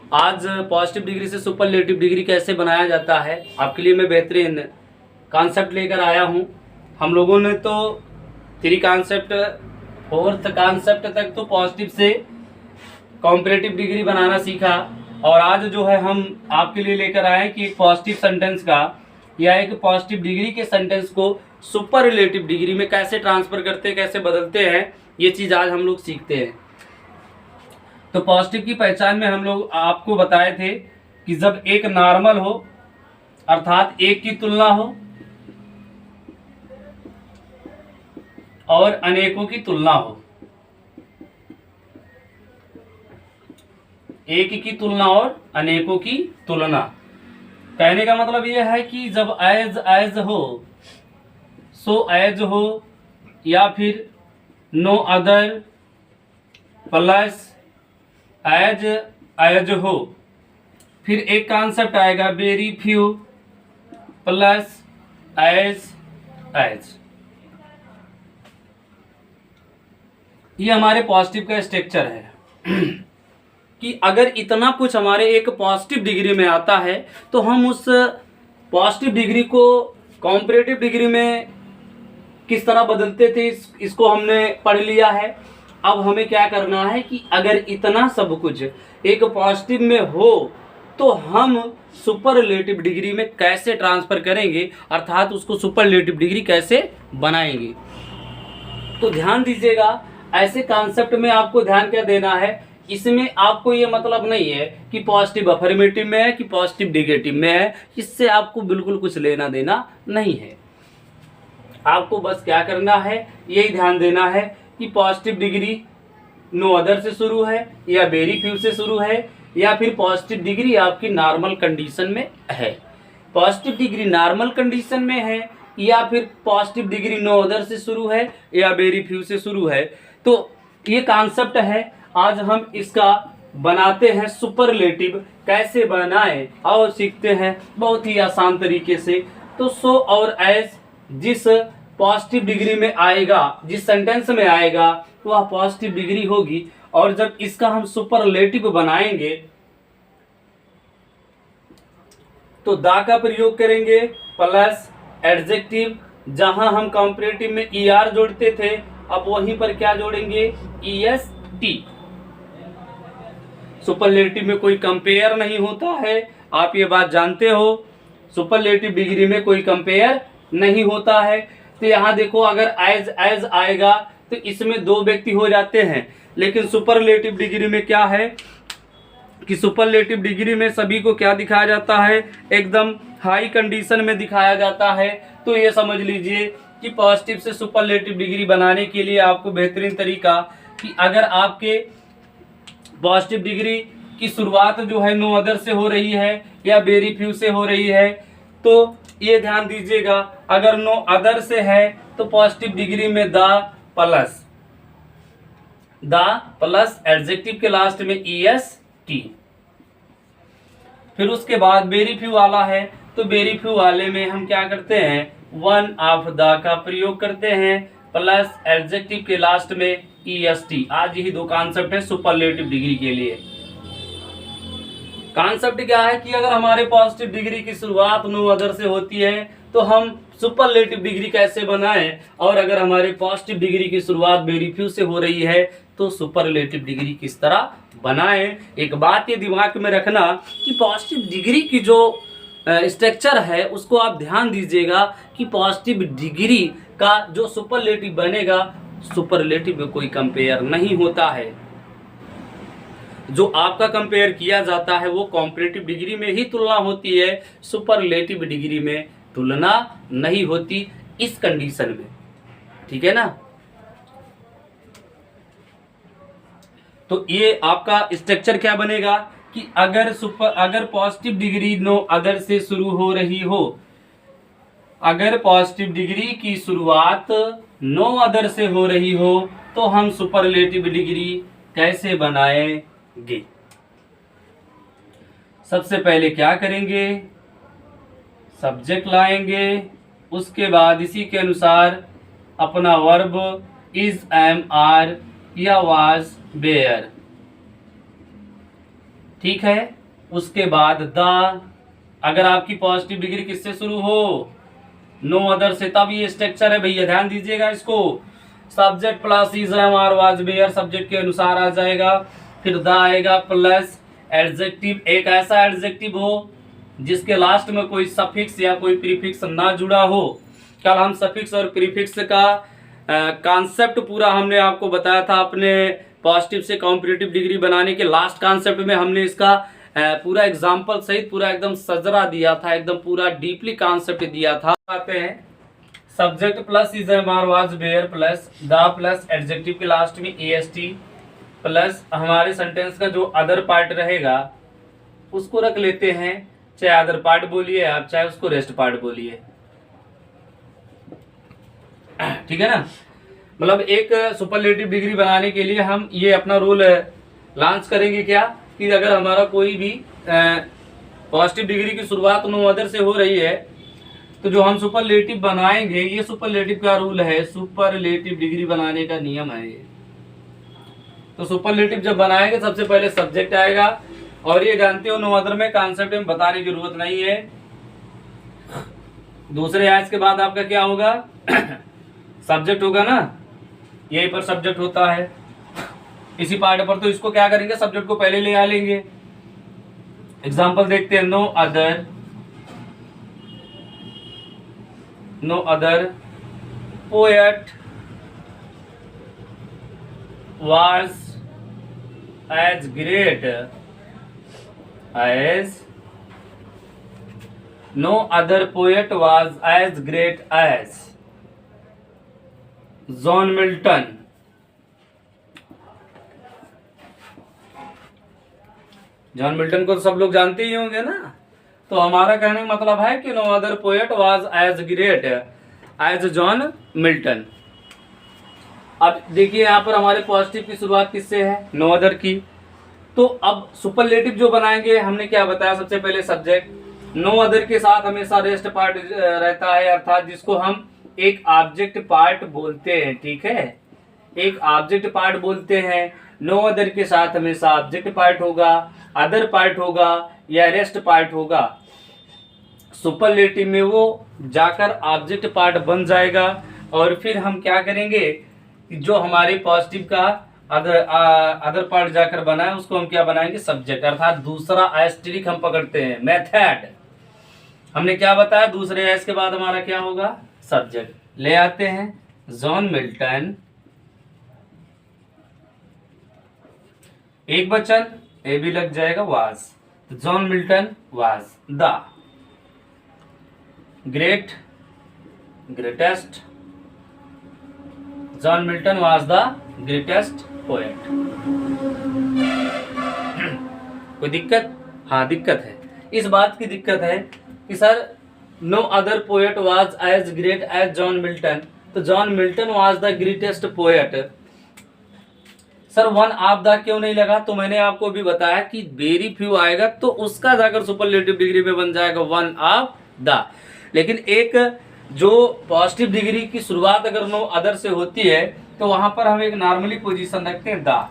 आज positive degree से superlative degree कैसे बनाया जाता है आपके लिए मैं बेहतरीन कॉन्सेप्ट लेकर आया हूं। हम लोगों ने तो 3 कॉन्सेप्ट 4th कॉन्सेप्ट तक तो पॉजिटिव से कॉम्परेटिव डिग्री बनाना सीखा, और आज जो है हम आपके लिए लेकर आए कि एक पॉजिटिव सेंटेंस का या एक पॉजिटिव डिग्री के सेंटेंस को सुपरलेटिव डिग्री में कैसे ट्रांसफर करते हैं, कैसे बदलते हैं, ये चीज़ आज हम लोग सीखते हैं। तो पॉजिटिव की पहचान में हम लोग आपको बताए थे कि जब एक नॉर्मल हो अर्थात एक की तुलना हो और अनेकों की तुलना हो, एक की तुलना और अनेकों की तुलना, कहने का मतलब यह है कि जब एज हो सो एज हो या फिर नो अदर प्लस एज हो, फिर एक कॉन्सेप्ट आएगा वेरी फ्यू प्लस एज। ये हमारे पॉजिटिव का स्ट्रक्चर है कि अगर इतना कुछ हमारे एक पॉजिटिव डिग्री में आता है तो हम उस पॉजिटिव डिग्री को कॉम्परेटिव डिग्री में किस तरह बदलते थे, इसको हमने पढ़ लिया है। अब हमें क्या करना है कि अगर इतना सब कुछ एक पॉजिटिव में हो तो हम सुपरलेटिव डिग्री में कैसे ट्रांसफर करेंगे, अर्थात उसको सुपरलेटिव डिग्री कैसे बनाएंगे। तो ध्यान दीजिएगा, ऐसे कॉन्सेप्ट में आपको ध्यान क्या देना है, इसमें आपको ये मतलब नहीं है कि पॉजिटिव अफर्मेटिव में है कि पॉजिटिव नेगेटिव में है, इससे आपको बिल्कुल कुछ लेना देना नहीं है। आपको बस क्या करना है, यही ध्यान देना है कि पॉजिटिव डिग्री नो अदर से शुरू है या वेरी फ्यू से शुरू है, या फिर पॉजिटिव डिग्री आपकी नॉर्मल कंडीशन में है, पॉजिटिव डिग्री नॉर्मल कंडीशन में है, या फिर पॉजिटिव डिग्री नो अदर से शुरू है या वेरी फ्यू से शुरू है। तो ये कॉन्सेप्ट है, आज हम इसका बनाते हैं सुपरलेटिव कैसे बनाएं और सीखते हैं बहुत ही आसान तरीके से। तो सो और एज जिस पॉजिटिव डिग्री में आएगा, जिस सेंटेंस में आएगा वह पॉजिटिव डिग्री होगी, और जब इसका हम सुपरलेटिव बनाएंगे तो दा का प्रयोग करेंगे प्लस एडजेक्टिव, जहां हम कंपैरेटिव में er जोड़ते थे अब वहीं पर क्या जोड़ेंगे est। सुपरलेटिव में कोई कंपेयर नहीं होता है, आप ये बात जानते हो, सुपरलेटिव डिग्री में कोई कंपेयर नहीं होता है। तो यहाँ देखो, अगर एज आएगा तो इसमें 2 व्यक्ति हो जाते हैं, लेकिन सुपरलेटिव डिग्री में क्या है कि सुपरलेटिव डिग्री में सभी को क्या दिखाया जाता है, एकदम हाई कंडीशन में दिखाया जाता है। तो ये समझ लीजिए कि पॉजिटिव से सुपरलेटिव डिग्री बनाने के लिए आपको बेहतरीन तरीका कि अगर आपके पॉजिटिव डिग्री की शुरुआत जो है नो अदर से हो रही है या वेरी फ्यू से हो रही है, तो ये ध्यान दीजिएगा, अगर नो अदर से है तो पॉजिटिव डिग्री में द प्लस एडजेक्टिव के लास्ट में est। फिर उसके बाद वेरी फ्यू वाला है तो वेरी फ्यू वाले में हम क्या करते हैं, वन ऑफ द का प्रयोग करते हैं प्लस एडजेक्टिव के लास्ट में est। आज यही 2 कॉन्सेप्ट है सुपरलेटिव डिग्री के लिए। कॉन्सेप्ट क्या है कि अगर हमारे पॉजिटिव डिग्री की शुरुआत नो अदर से होती है तो हम सुपरलेटिव डिग्री कैसे बनाएं, और अगर हमारे पॉजिटिव डिग्री की शुरुआत वेरी फ्यू से हो रही है तो सुपरलेटिव डिग्री किस तरह बनाएं। एक बात ये दिमाग में रखना कि पॉजिटिव डिग्री की जो स्ट्रक्चर है उसको आप ध्यान दीजिएगा कि पॉजिटिव डिग्री का जो सुपरलेटिव बनेगा, सुपरलेटिव में कोई कंपेयर नहीं होता है, जो आपका कंपेयर किया जाता है वो कॉम्परेटिव डिग्री में ही तुलना होती है, सुपरलेटिव डिग्री में तुलना नहीं होती इस कंडीशन में, ठीक है ना। तो ये आपका स्ट्रक्चर क्या बनेगा कि अगर पॉजिटिव डिग्री नो अदर से शुरू हो रही हो, अगर पॉजिटिव डिग्री की शुरुआत नो अदर से हो रही हो तो हम सुपरलेटिव डिग्री कैसे बनाएंगे। सबसे पहले क्या करेंगे, सब्जेक्ट लाएंगे, उसके बाद इसी के अनुसार अपना वर्ब इज एम आर या वाज वेयर, ठीक है। उसके बाद द, अगर आपकी पॉजिटिव डिग्री किससे शुरू हो, नो अदर से, तब ये स्ट्रक्चर है भैया, ध्यान दीजिएगा इसको। Subject plus is M R was were, subject के अनुसार आ जाएगा। फिर द आएगा प्लस एडजेक्टिव, एक ऐसा एडजेक्टिव हो जिसके लास्ट में कोई सफिक्स या कोई प्रीफिक्स ना जुड़ा हो। कल हम सफिक्स और प्रीफिक्स का कॉन्सेप्ट पूरा हमने आपको बताया था अपने पॉजिटिव से कॉम्पिटिटिव डिग्री बनाने के लास्ट कॉन्सेप्ट में। हमने इसका पूरा एग्जाम्पल सहित पूरा एकदम सजरा दिया था, एकदम पूरा डीपली कॉन्सेप्ट दिया था। आते हैं subject plus is M R was were plus the plus adjective के लास्ट में est प्लस हमारे सेंटेंस का जो अदर पार्ट रहेगा उसको रख लेते हैं, चाहे अदर पार्ट बोलिए आप, चाहे उसको रेस्ट पार्ट बोलिए, ठीक है ना। मतलब एक सुपरलेटिव डिग्री बनाने के लिए हम ये अपना रूल लॉन्च करेंगे क्या, कि अगर हमारा कोई भी पॉजिटिव डिग्री की शुरुआत नो अदर से हो रही है तो जो हम सुपरलेटिव बनाएंगे, ये सुपरलेटिव का रूल है, सुपरलेटिव डिग्री बनाने का नियम है ये। तो सुपरलेटिव जब बनाएंगे सबसे पहले सब्जेक्ट आएगा, और ये जानते हो नो अदर में कॉन्सेप्ट में बताने की जरूरत नहीं है। दूसरे एज के बाद आपका क्या होगा, सब्जेक्ट होगा ना, यहीं पर सब्जेक्ट होता है इसी पार्ट पर, तो इसको क्या करेंगे, सब्जेक्ट को पहले ले आ लेंगे। एग्जांपल देखते हैं, no other poet was as great as, no other poet was as great as John Milton. John Milton को तो सब लोग जानते ही होंगे ना। तो हमारा कहने का मतलब है कि no other poet was as great as John Milton. अब देखिए यहाँ पर हमारे पॉजिटिव की शुरुआत किससे है, नो अदर की। तो अब सुपरलेटिव जो बनाएंगे, हमने क्या बताया, सबसे पहले सब्जेक्ट, नो अदर के साथ हमेशा रेस्ट पार्ट रहता है, अर्थात जिसको हम एक ऑब्जेक्ट पार्ट बोलते हैं, ठीक है, एक ऑब्जेक्ट पार्ट बोलते हैं। नो अदर के साथ हमेशा ऑब्जेक्ट पार्ट होगा, अदर पार्ट होगा या रेस्ट पार्ट होगा। सुपरलेटिव में वो जाकर ऑब्जेक्ट पार्ट बन जाएगा, और फिर हम क्या करेंगे, जो हमारे पॉजिटिव का अदर पार्ट जाकर बना है उसको हम क्या बनाएंगे, सब्जेक्ट, अर्थात दूसरा एस्टेरिक हम पकड़ते हैं, मेथड। हमने क्या बताया, दूसरे एस के बाद हमारा क्या होगा, सब्जेक्ट। ले आते हैं जॉन मिल्टन, एक वचन, ए भी लग जाएगा, वाज, तो John Milton was the greatest, John Milton was the greatest poet. कोई दिक्कत? हाँ दिक्कत है। इस बात की दिक्कत है कि sir no other poet was as great as John Milton, तो John Milton was the greatest poet, sir one of the क्यों नहीं लगा। तो मैंने आपको भी बताया कि वेरी फ्यू आएगा तो उसका जाकर सुपरलेटिव डिग्री में बन जाएगा वन ऑफ द। लेकिन एक जो पॉजिटिव डिग्री की शुरुआत अगर नो अदर से होती है तो वहां पर हम एक नॉर्मली पोजीशन रखते हैं द,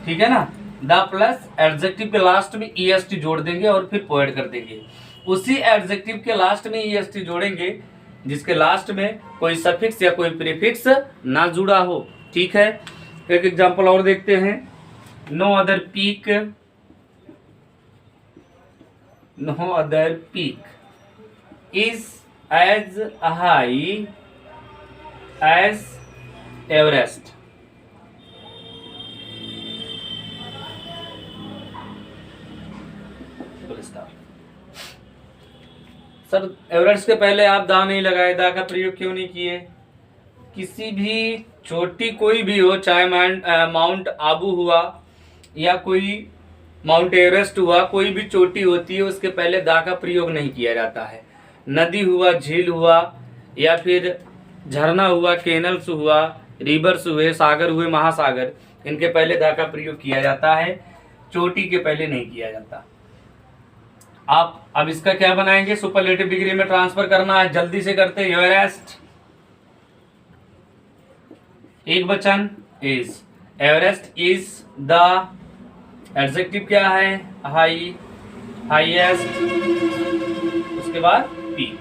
ठीक है ना, द प्लस एडजेक्टिव के लास्ट में est जोड़ देंगे और फिर पोएट कर देंगे। उसी एडजेक्टिव के लास्ट में est जोड़ेंगे जिसके लास्ट में कोई सफिक्स या कोई प्रीफिक्स ना जुड़ा हो, ठीक है। एक एग्जांपल और देखते हैं, no other peak is as high as Everest. Sir Everest के पहले आप दा नहीं लगाए, दा का प्रयोग क्यों नहीं किए। किसी भी चोटी कोई भी हो, चाहे माउंट आबू हुआ या कोई माउंट एवरेस्ट हुआ, कोई भी चोटी होती है उसके पहले दा का प्रयोग नहीं किया जाता है। नदी हुआ, झील हुआ या फिर झरना हुआ, केनल्स हुआ, रिवर्स हुए, सागर हुए, महासागर, इनके पहले दा का प्रयोग किया जाता है, चोटी के पहले नहीं किया जाता। आप अब इसका क्या बनाएंगे, सुपरलेटिव डिग्री में ट्रांसफर करना है, जल्दी से करते हैं। एवरेस्ट एक वचन is, Everest is the adjective क्या है? हाई, हाईएस्ट, उसके बाद पीक।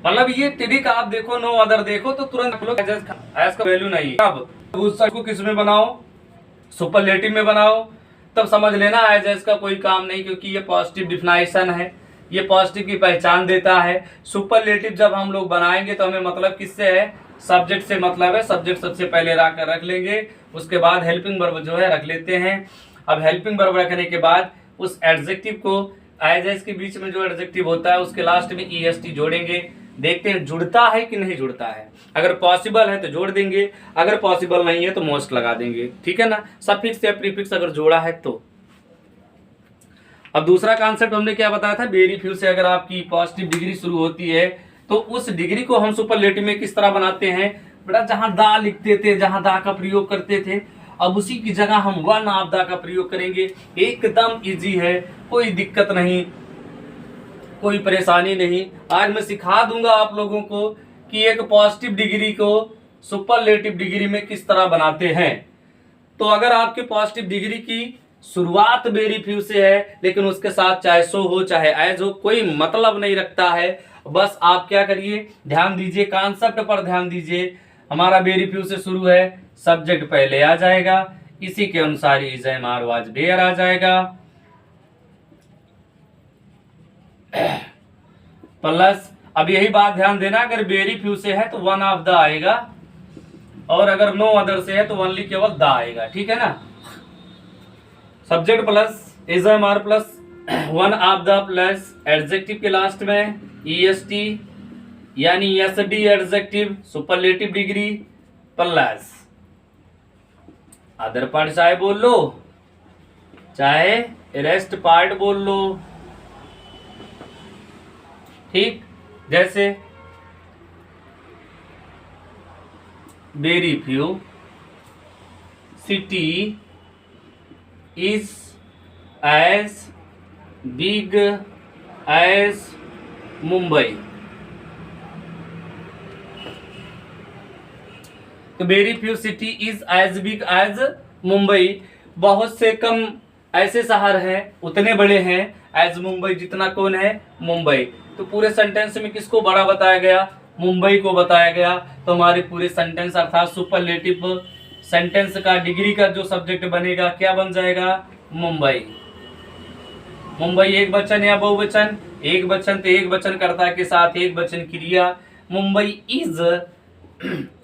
मतलब ये ट्रिक आप देखो, नो अदर देखो तो तुरंत लोग एज का वैल्यू नहीं है। अब उसको किस में बनाओ? सुपरलेटिव में बनाओ, तब समझ लेना एज का कोई काम नहीं, क्योंकि ये पॉजिटिव डिफिनेशन है, ये पॉजिटिव की पहचान देता है। सुपरलेटिव जब हम लोग बनाएंगे तो हमें मतलब किससे है? सब्जेक्ट से मतलब है। सब्जेक्ट सबसे पहले रख लेंगे, उसके बाद हेल्पिंग वर्ब जो है रख लेते हैं। अब हेल्पिंग वर्ब रखने के बाद उस एडजेक्टिव को एज के बीच में जो एडजेक्टिव होता है उसके लास्ट में ईएसटी जोड़ेंगे। देखते हैं जुड़ता है कि नहीं जुड़ता है। अगर पॉसिबल है तो जोड़ देंगे, अगर पॉसिबल नहीं है तो मोस्ट लगा देंगे। ठीक है ना, सफिक्स या प्रीफिक्स अगर जोड़ा है तो। अब दूसरा कॉन्सेप्ट हमने क्या बताया था? वेरी फ्यू से अगर आपकी पॉजिटिव डिग्री शुरू होती है तो उस डिग्री को हम सुपरलेटिव में किस तरह बनाते हैं? बेटा जहां दा लिखते थे, जहां दा का प्रयोग करते थे, अब उसी की जगह हम वन ऑफ द का प्रयोग करेंगे। एकदम इजी है, कोई दिक्कत नहीं, कोई परेशानी नहीं। आज मैं सिखा दूंगा आप लोगों को कि एक पॉजिटिव डिग्री को सुपरलेटिव डिग्री में किस तरह बनाते हैं। तो अगर आपके पॉजिटिव डिग्री की शुरुआत वेरी फ्यू से है, लेकिन उसके साथ चाहे सो हो चाहे एज हो, कोई मतलब नहीं रखता है। बस आप क्या करिए, ध्यान दीजिए, कॉन्सेप्ट पर ध्यान दीजिए। हमारा वेरी फ्यू से शुरू है, सब्जेक्ट पहले आ जाएगा, इसी के अनुसार is M R was there आ जाएगा, प्लस अब यही बात ध्यान देना, अगर वेरी फ्यू से है तो वन ऑफ द आएगा, और अगर नो अदर से है तो ओनली केवल द आएगा। ठीक है ना, subject plus is M are plus one of the plus adjective के लास्ट में ईएसटी यानी SD adjective superlative degree plus other part चाहे बोल लो चाहे रेस्ट पार्ट बोल लो। ठीक, जैसे very few city is as big as Mumbai. तो very few city is as big as Mumbai, बहुत से कम ऐसे शहर हैं उतने बड़े हैं एज मुंबई, जितना कौन है? मुंबई। तो पूरे सेंटेंस में किसको बड़ा बताया गया? मुंबई को बताया गया। तो हमारे पूरे सेंटेंस अर्थात सुपरलेटिव सेंटेंस का डिग्री का जो सब्जेक्ट बनेगा क्या बन जाएगा? मुंबई। मुंबई एक वचन या बहुवचन? एक वचन, तो एक वचन कर्ता के साथ एक वचन क्रिया। मुंबई इज,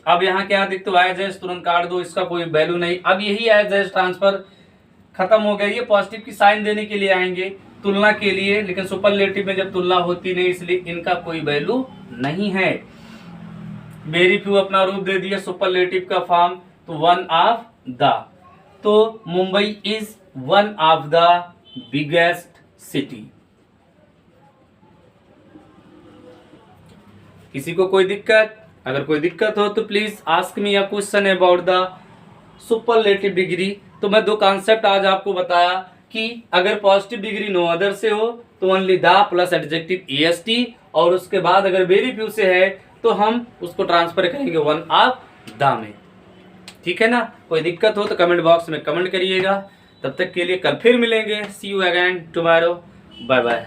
अब यहाँ क्या दिखते हो? एज एज तुरंत काट दो, इसका कोई वैल्यू नहीं। अब यही एज एज ट्रांसफर खत्म हो गया। ये पॉजिटिव की साइन देने के लिए आएंगे, तुलना के लिए, लेकिन सुपरलेटिव में जब तुलना होती नहीं इसलिए इनका कोई वैल्यू नहीं है। वेरी फ्यू अपना रूप दे दिया सुपरलेटिव का फॉर्म, तो वन ऑफ द। तो Mumbai is one of the biggest city. किसी को कोई दिक्कत? अगर कोई दिक्कत हो तो please ask me a question about the superlative degree. तो मैं दो कॉन्सेप्ट आज आपको बताया कि अगर पॉजिटिव डिग्री नो अदर से हो तो only the plus adjective EST, और उसके बाद अगर वेरी फ्यू से है तो हम उसको ट्रांसफर करेंगे वन ऑफ द में। ठीक है ना, कोई दिक्कत हो तो कमेंट बॉक्स में कमेंट करिएगा। तब तक के लिए कल फिर मिलेंगे। See you again tomorrow, bye bye.